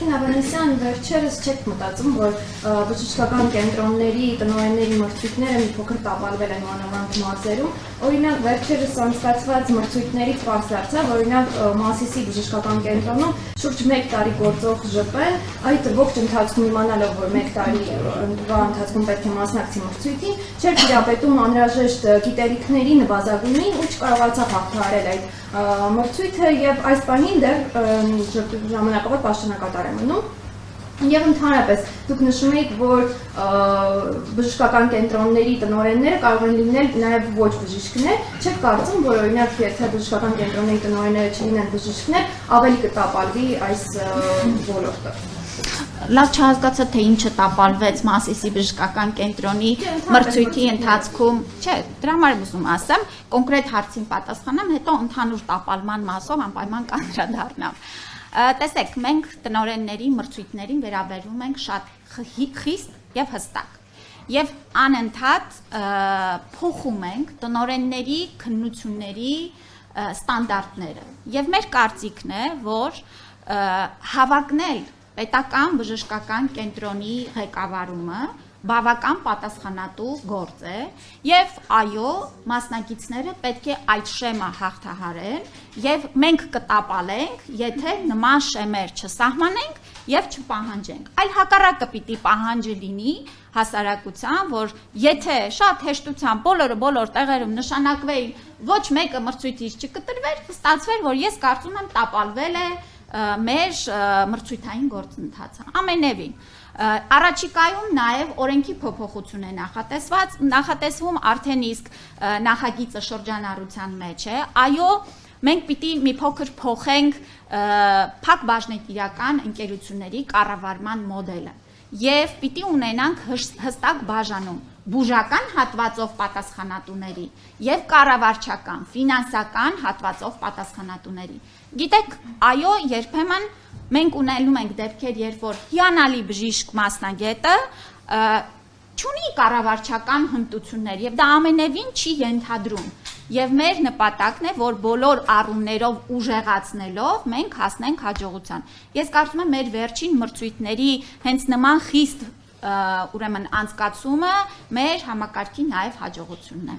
Տիկին Ավանեսյան, վերջերս չեք մտածում, որ բժշկական կենտրոնների տնօրենների մրցույթները մի փոքր տապալվել են մանավանդ մարզերում։ Օրինակ, վերջերս անցկացված մրցույթներից պարզ դարձավ, օրինակ Մասիսի բժշկական կենտրոնում շուրջ 1 տարի գործող ԺՊ-ն, այդ ողջ ընթացքում իմանալով, որ 1 տարի ընթացքում պետք է մասնակցի մրցույթին, չէր տիրապետում անհրաժեշտ գիտելիքների նվազագույնին ու չկարողացավ հաղթահարել այդ մրցույթը եւ այս պահին դեռ ժամանակավոր պաշտոնակատար է մնում։ Եվ ընդհանրապես դուք նշում եք, որ բժշկական կենտրոնների տնօրենները կարող են լինել նաև ոչ բժիշկներ, չեք կարծում, որ օրինակ եթե բժշկական կենտրոնների տնօրենները չլինեն բժիշկներ, ավելի կտապալվի այս ոլորտը։ Լավ չհասկացա, թե ինչը տապալվեց Մասիսի բժշկական կենտրոնի մրցույթի ընթացքում, չէ, դրա համար եմ ուզում ասեմ, կոնկրետ հարցին պատասխանեմ, հետո ընդհանուր տապալման մասով անպայման կանդրադառնամ։ Տեսեք, մենք տնօրենների մրցույթներին վերաբերվում ենք շատ խիստ եւ հստակ։ Եվ անընդհատ փոխում ենք տնօրենների քննությունների ստանդարտները։ Եվ մեր կարծիքն է, որ հավակնել պետական բժշկական կենտրոնի ղեկավարումը բավական պատասխանատու գործ է եւ այո մասնակիցները պետք է այդ շեմը հաղթահարեն եւ մենք կտապալենք եթե նման շեմեր չսահմանենք եւ չպահանջենք այլ հակառակը պիտի պահանջը լինի հասարակության որ եթե շատ հեշտությամբ բոլոր տեղերում նշանակվեին ոչ մեկը մրցույթից չկտրվեր ստացվեր որ ես կարծում եմ տապալվել է մեր մրցույթային գործընթացը ամենևին Առաջիկայում նաև օրենքի փոփոխություն է նախատեսվում արդեն իսկ նախագիծը շրջանառության մեջ է այո մենք պիտի մի փոքր փոխենք փակ բաժնետիրական ընկերությունների կառավարման մոդելը եւ պիտի ունենանք հստակ բաժանում բուժական հատվածով պատասխանատուների եւ կառավարչական ֆինանսական հատվածով պատասխանատուների գիտեք այո երբեմն մենք ունենում ենք դեպքեր երբ որ հիանալի բժիշկ մասնագետը չունի կառավարչական հմտություններ եւ դա ամենևին չի ենթադրում եւ մեր նպատակն է որ բոլոր առումներով ուժեղացնելով մենք հասնենք հաջողության ես կարծում եմ մեր վերջին մրցույթների հենց նման խիստ ուրեմն անցկացումը մեր համակարգի նաեւ հաջողությունն է